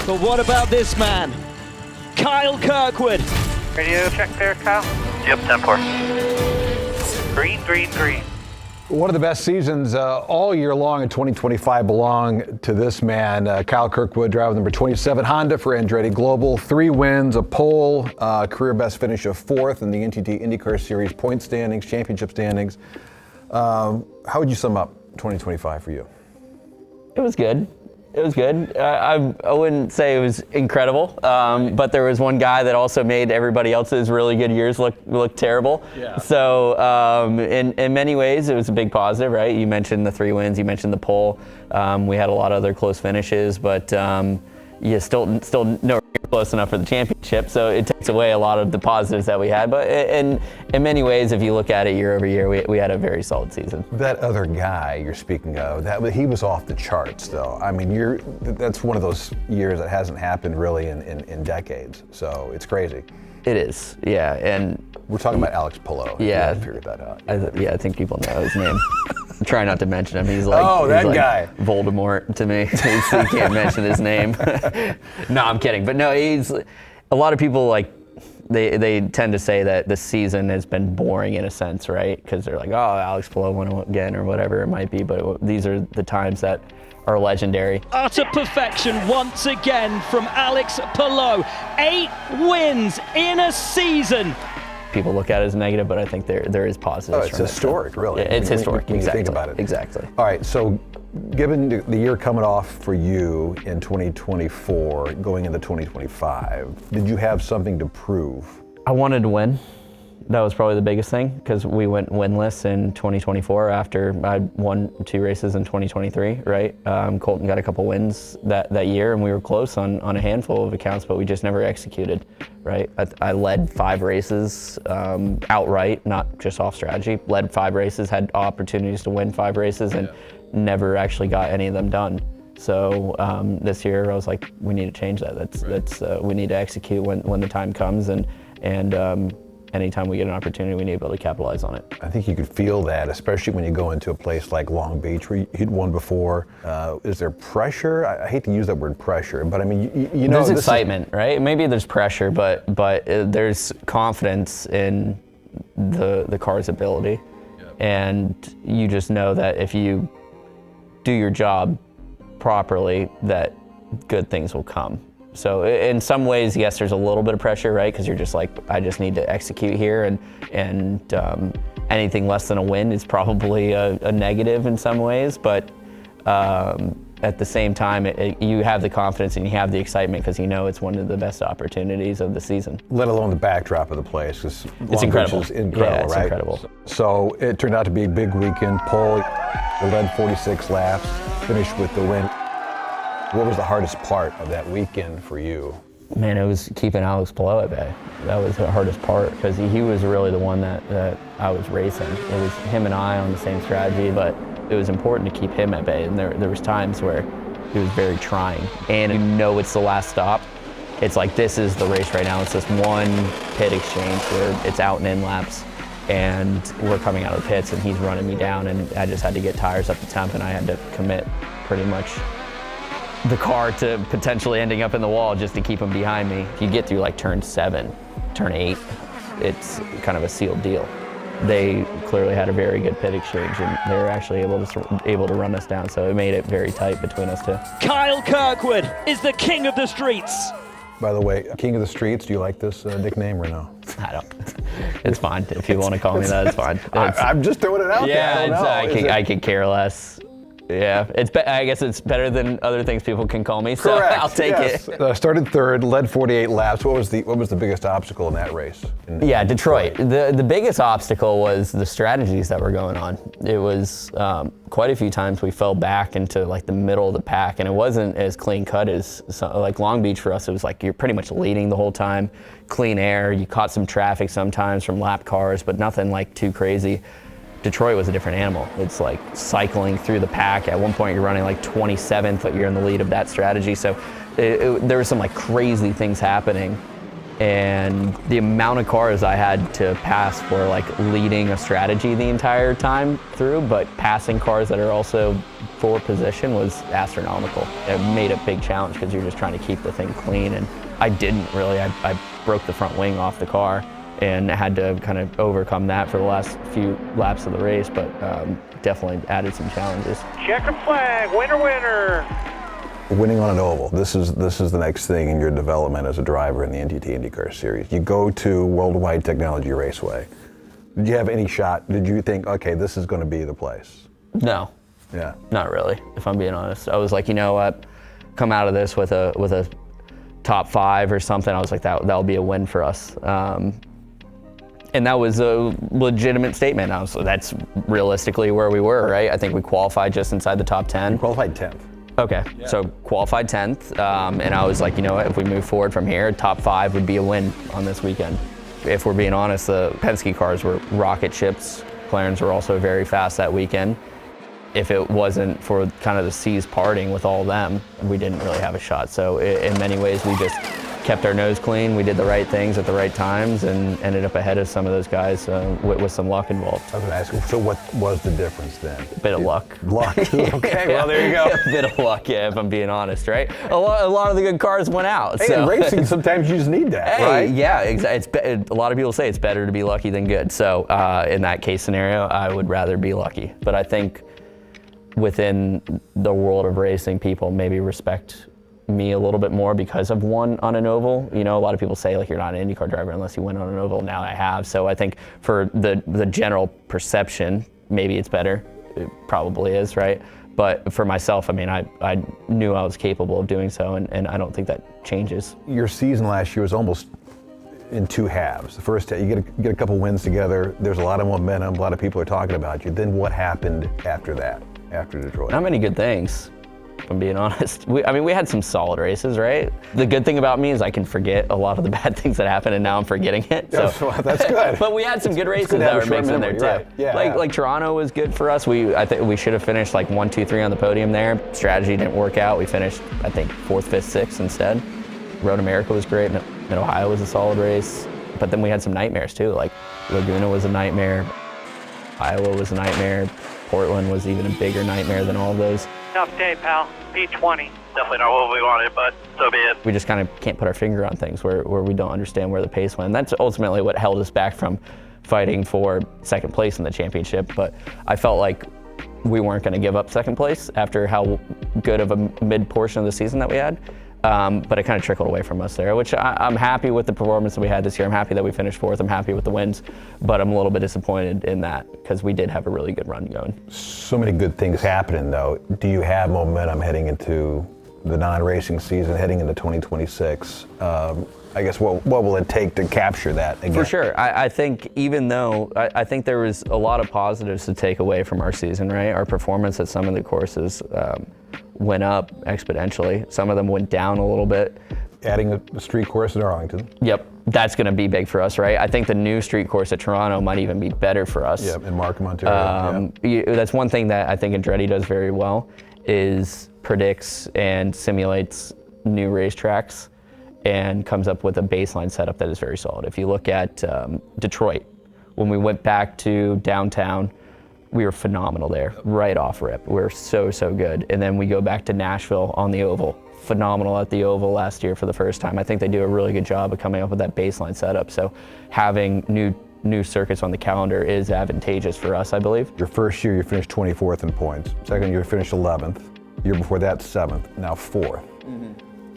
But what about this man? Kyle Kirkwood. Radio check there, Kyle? Yep, 10-4. Green, green, green. One of the best seasons all year long in 2025 belong to this man, Kyle Kirkwood, driving number 27 Honda for Andretti Global. 3 wins, a pole, career best finish of 4th in the NTT INDYCAR Series point standings, championship standings. How would you sum up 2025 for you? It was good. It was good. I wouldn't say it was incredible, but there was one guy that also made everybody else's really good years look terrible. Yeah. So in many ways, it was a big positive, right? You mentioned the 3 wins, you mentioned the pole. We had a lot of other close finishes, but still nowhere close enough for the championship. So it takes away a lot of the positives that we had. But in many ways, if you look at it year over year, we had a very solid season. That other guy you're speaking of, he was off the charts, though. I mean, that's one of those years that hasn't happened really in decades. So it's crazy. It is, yeah. And we're talking about Alex Palou. Yeah, I figured that out. I think people know his name. Try not to mention him. He's like, guy. Voldemort to me. You can't mention his name. No, I'm kidding. But no, he's a lot of people they tend to say that the season has been boring in a sense, right? Because they're like, oh, Alex Palou won again or whatever it might be. But these are the times that are legendary. Utter perfection once again from Alex Palou. 8 wins in a season. People look at it as negative, but I think there is positives. Oh, it's historic, really. Yeah, it's historic. When exactly. you think about it. Exactly. All right, so given the year coming off for you in 2024, going into 2025, did you have something to prove? I wanted to win. That was probably the biggest thing, because we went winless in 2024 after I won 2 races in 2023, right? Colton got a couple wins that year, and we were close on a handful of accounts, but we just never executed, right? I led 5 races outright, not just off strategy. Led 5 races, had opportunities to win 5 races, and never actually got any of them done. So this year I was like, we need to change that. We need to execute when the time comes, and anytime we get an opportunity, we need to be able to capitalize on it. I think you could feel that, especially when you go into a place like Long Beach, where you'd won before. Is there pressure? I hate to use that word pressure, but I mean, you know. There's excitement, right? Maybe there's pressure, but there's confidence in the car's ability. Yep. And you just know that if you do your job properly, that good things will come. So in some ways, yes, there's a little bit of pressure, right? Because you're just like, I just need to execute here, and anything less than a win is probably a negative in some ways. But at the same time, you have the confidence and you have the excitement because you know it's one of the best opportunities of the season. Let alone the backdrop of the place. It's incredible. It's incredible, yeah, it's right? Incredible. So it turned out to be a big weekend. Pole, led 46 laps, finished with the win. What was the hardest part of that weekend for you? Man, it was keeping Alex Palou at bay. That was the hardest part because he was really the one that I was racing. It was him and I on the same strategy, but it was important to keep him at bay. And there was times where he was very trying. And you know it's the last stop. It's like, this is the race right now. It's this one pit exchange where it's out and in laps. And we're coming out of the pits and he's running me down, and I just had to get tires up to temp, and I had to commit pretty much the car to potentially ending up in the wall just to keep him behind me. If you get through like turn 7, turn 8, it's kind of a sealed deal. They clearly had a very good pit exchange, and they were actually able to run us down, so it made it very tight between us two. Kyle Kirkwood is the king of the streets. By the way, King of the Streets, do you like this nickname or no? I don't. It's fine. If you want to call me that, it's fine. I'm just throwing it out there. Yeah, I could care less. Yeah, I guess it's better than other things people can call me, so correct. I'll take it. Started 3rd, led 48 laps. What was the biggest obstacle in that race? Yeah, Detroit. The biggest obstacle was the strategies that were going on. It was quite a few times we fell back into like the middle of the pack, and it wasn't as clean cut as like Long Beach for us. It was like you're pretty much leading the whole time, clean air. You caught some traffic sometimes from lap cars, but nothing like too crazy. Detroit was a different animal. It's like cycling through the pack. At one point you're running like 27th, but you're in the lead of that strategy. So there were some like crazy things happening. And the amount of cars I had to pass for like leading a strategy the entire time through, but passing cars that are also 4 position was astronomical. It made a big challenge because you're just trying to keep the thing clean, and I didn't really. I broke the front wing off the car and had to kind of overcome that for the last few laps of the race, but definitely added some challenges. Checkered flag, winner. Winning on an oval, this is the next thing in your development as a driver in the NTT INDYCAR Series. You go to Worldwide Technology Raceway. Did you have any shot? Did you think, okay, this is going to be the place? No. Yeah. Not really, if I'm being honest. I was like, you know what, come out of this with a top 5 or something. I was like, that'll be a win for us. And that was a legitimate statement. That's realistically where we were, right? I think we qualified just inside the top 10. You qualified 10th. Okay, yeah. So qualified 10th, and I was like, you know what, if we move forward from here, top 5 would be a win on this weekend. If we're being honest, the Penske cars were rocket ships. McLarens were also very fast that weekend. If it wasn't for kind of the seas parting with all of them, we didn't really have a shot. So in many ways, we just kept our nose clean. We did the right things at the right times and ended up ahead of some of those guys with some luck involved. I was going to ask you, so what was the difference then? A bit of luck. Luck. Okay, well, there you go. A bit of luck, yeah, if I'm being honest, right? A lot of the good cars went out. Hey, so. in racing, sometimes you just need that, right? Yeah, exactly. A lot of people say it's better to be lucky than good. So in that case scenario, I would rather be lucky. But I think within the world of racing, people maybe respect me a little bit more because I've won on an oval. You know, a lot of people say like you're not an IndyCar driver unless you win on an oval. Now I have. So I think for the general perception, maybe it's better. It probably is, right? But for myself, I mean, I knew I was capable of doing so, and I don't think that changes. Your season last year was almost in 2 halves. The first half, you get a couple wins together. There's a lot of momentum. A lot of people are talking about you. Then what happened after that, after Detroit? Not many good things, if I'm being honest. We had some solid races, right? The good thing about me is I can forget a lot of the bad things that happened, and now I'm forgetting it. So that's good. But we had some good races that were mixed in there too. Right. Yeah, like Toronto was good for us. I think we should have finished like 1, 2, 3 on the podium there. Strategy didn't work out. We finished, I think, 4th, 5th, 6th instead. Road America was great. Mid-Ohio was a solid race. But then we had some nightmares too. Like Laguna was a nightmare. Iowa was a nightmare. Portland was even a bigger nightmare than all of those. Tough day, pal. P20. Definitely not what we wanted, but so be it. We just kind of can't put our finger on things where we don't understand where the pace went. And that's ultimately what held us back from fighting for 2nd place in the championship. But I felt like we weren't going to give up 2nd place after how good of a mid portion of the season that we had. But it kind of trickled away from us there, which I'm happy with the performance that we had this year. I'm happy that we finished 4th. I'm happy with the wins, but I'm a little bit disappointed in that because we did have a really good run going. So many good things happening, though. Do you have momentum heading into the non-racing season, heading into 2026? I guess what will it take to capture that again? For sure. I think even though I think there was a lot of positives to take away from our season, right? Our performance at some of the courses went up exponentially. Some of them went down a little bit. Adding a street course at Arlington. Yep, that's going to be big for us, right? I think the new street course at Toronto might even be better for us. Yeah, in Markham, Ontario. That's one thing that I think Andretti does very well is predicts and simulates new racetracks and comes up with a baseline setup that is very solid. If you look at Detroit, when we went back to downtown, we were phenomenal there, right off rip. We were so good. And then we go back to Nashville on the oval. Phenomenal at the oval last year for the first time. I think they do a really good job of coming up with that baseline setup. So having new circuits on the calendar is advantageous for us, I believe. Your first year, you finished 24th in points. Second year, you finished 11th. Year before that, 7th. Now 4th. Mm-hmm.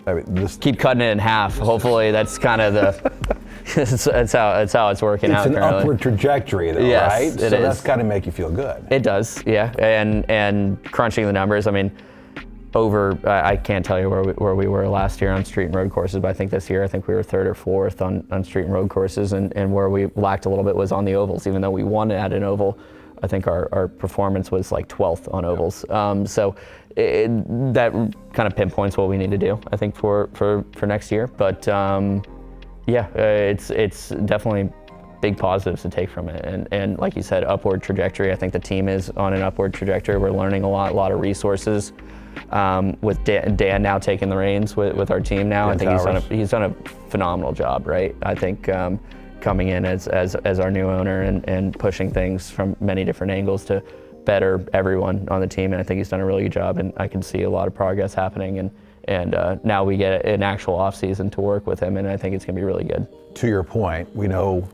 I mean, keep cutting it in half. Hopefully, that's kind of the that's how it's working out. It's an currently. upward trajectory, though, yes, right? It so is. That's got to make you feel good. It does, yeah. And crunching the numbers, I mean, I can't tell you where we were last year on street and road courses, but I think this year, I think we were 3rd or 4th on street and road courses, and where we lacked a little bit was on the ovals. Even though we won at an oval, I think our performance was like 12th on ovals. So that kind of pinpoints what we need to do, I think, for next year. But it's definitely big positives to take from it. And like you said, upward trajectory. I think the team is on an upward trajectory. We're learning a lot of resources. With Dan now taking the reins with our team now, I think he's done a phenomenal job, right? I think coming in as our new owner and pushing things from many different angles to better everyone on the team, and I think he's done a really good job, and I can see a lot of progress happening, and now we get an actual off season to work with him, and I think it's going to be really good. To your point, we know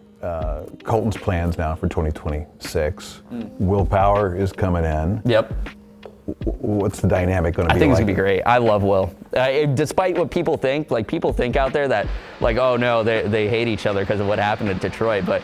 Colton's plans now for 2026. Will Power is coming in. Yep. What's the dynamic going to be? I think it's like? going to be great. I love Will. Despite what people think, like people think out there that like, oh no, they hate each other because of what happened in Detroit, but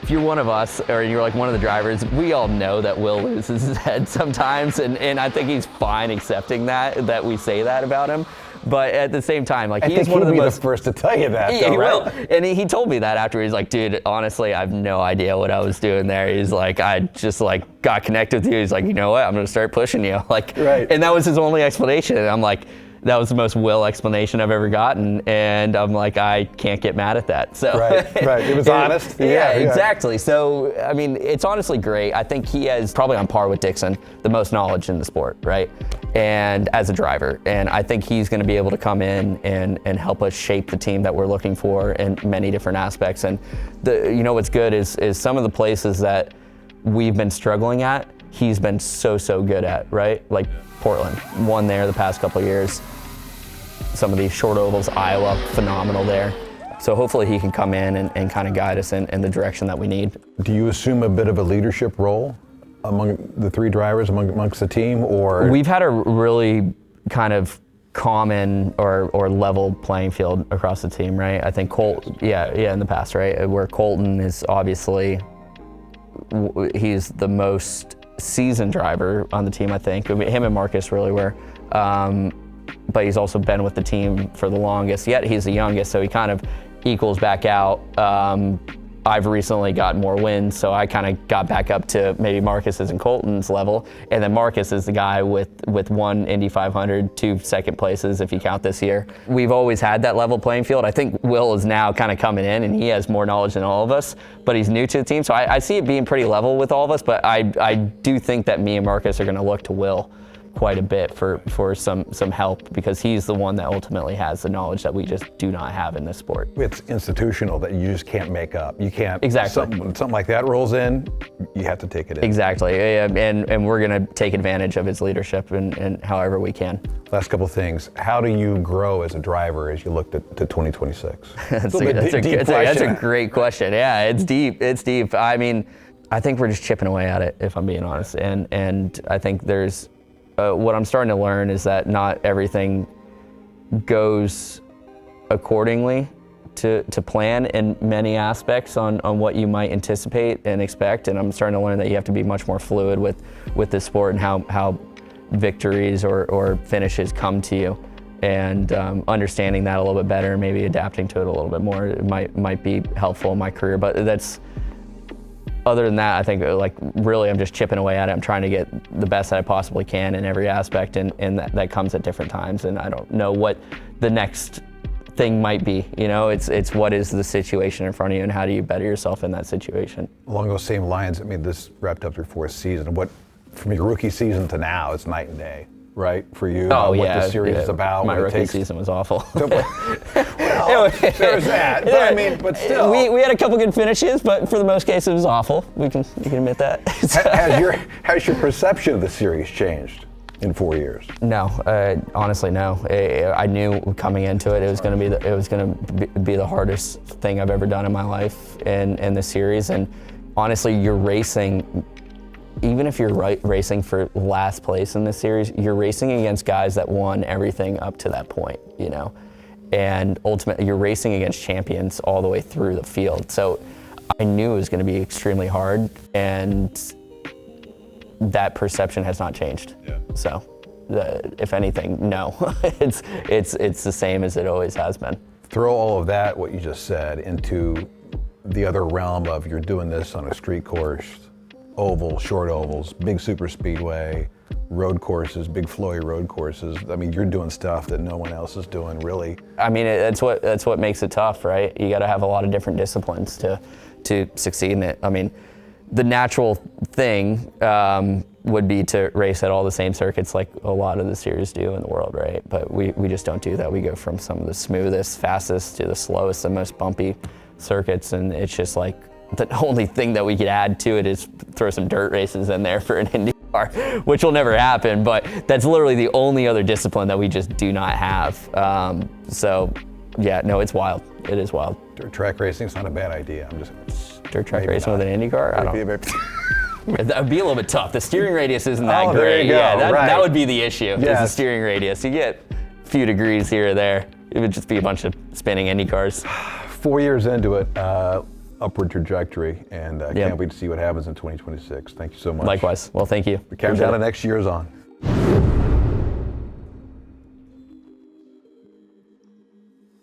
if you're one of us or you're like one of the drivers, we all know that Will loses his head sometimes, and I think he's fine accepting that we say that about him. But at the same time, like he's one of the most. The first to tell you that. Yeah, though, he right? will. And he told me that after. He's like, dude, honestly, I have no idea what I was doing there. He's like, I just like got connected with you. He's like, you know what? I'm gonna start pushing you. Like, right. And that was his only explanation. And I'm like, that was the most Will explanation I've ever gotten, and I'm like, I can't get mad at that. So right. It was honest. Yeah, exactly. So I mean, it's honestly great. I think he has probably on par with Dixon the most knowledge in the sport, right? And as a driver, and I think he's going to be able to come in and help us shape the team that we're looking for in many different aspects. And you know what's good is some of the places that we've been struggling at, he's been so good at, right? Like Portland, won there the past couple of years. Some of these short ovals, Iowa, phenomenal there. So hopefully he can come in and kind of guide us in the direction that we need. Do you assume a bit of a leadership role among the three drivers, amongst the team, or? We've had a really kind of common or level playing field across the team, right? I think in the past, right? Where Colton is obviously, he's the most seasoned driver on the team, I think. I mean, him and Marcus really were. But he's also been with the team for the longest, yet he's the youngest, so he kind of equals back out. I've recently gotten more wins, so I kind of got back up to maybe Marcus's and Colton's level, and then Marcus is the guy with one Indy 500, 2 second places if you count this year. We've always had that level playing field. I think Will is now kind of coming in, and he has more knowledge than all of us, but he's new to the team, so I see it being pretty level with all of us, but I do think that me and Marcus are going to look to Will quite a bit for some help, because he's the one that ultimately has the knowledge that we just do not have in this sport. It's institutional that you just can't make up. You can't. Exactly. When something like that rolls in, you have to take it in. Exactly, and we're going to take advantage of his leadership and however we can. Last couple of things. How do you grow as a driver as you look to 2026? That's a great question. Yeah, it's deep. I mean, I think we're just chipping away at it, if I'm being honest, and I think there's what I'm starting to learn is that not everything goes accordingly to plan in many aspects on what you might anticipate and expect, and I'm starting to learn that you have to be much more fluid with this sport and how victories or finishes come to you, and understanding that a little bit better and maybe adapting to it a little bit more might be helpful in my career. But other than that, I think like really I'm just chipping away at it. I'm trying to get the best that I possibly can in every aspect, and that comes at different times, and I don't know what the next thing might be. You know, it's what is the situation in front of you and how do you better yourself in that situation. Along those same lines, I mean, this wrapped up your 4th season. What, from your rookie season to now, it's night and day, right? For you, what the series is about. My rookie season was awful. Well, there's that. But I mean, but still. We had a couple good finishes, but for the most case, it was awful. You can admit that. Has your perception of the series changed in 4 years? No, honestly, no. I knew coming into it, it was going to be the hardest thing I've ever done in my life in the series. And honestly, you're racing. Even if you're racing for last place in this series, you're racing against guys that won everything up to that point, you know? And ultimately, you're racing against champions all the way through the field. So I knew it was going to be extremely hard, and that perception has not changed. Yeah. So if anything, no, it's the same as it always has been. Throw all of that, what you just said, into the other realm of you're doing this on a street course, oval, short ovals, big super speedway, road courses, big flowy road courses. I mean, you're doing stuff that no one else is doing, really. I mean, that's what makes it tough, right? You got to have a lot of different disciplines to succeed in it. I mean, the natural thing would be to race at all the same circuits like a lot of the series do in the world, right? But we just don't do that. We go from some of the smoothest, fastest to the slowest and most bumpy circuits, and it's just like the only thing that we could add to it is throw some dirt races in there for an Indy. IndyCar, which will never happen, but that's literally the only other discipline that we just do not have. So yeah, no, it's wild. It is wild. Dirt track racing's not a bad idea. I'm just dirt track racing with an IndyCar? I don't. That would be a little bit tough. The steering radius isn't that there great. you go. Yeah, that, right. that would be the issue. Is the Yes. steering radius. You get a few degrees here or there. It would just be a bunch of spinning IndyCars. 4 years into it, upward trajectory, and Yep. can't wait to see what happens in 2026. Thank you so much. Likewise. Well, thank you. The countdown to next year's on.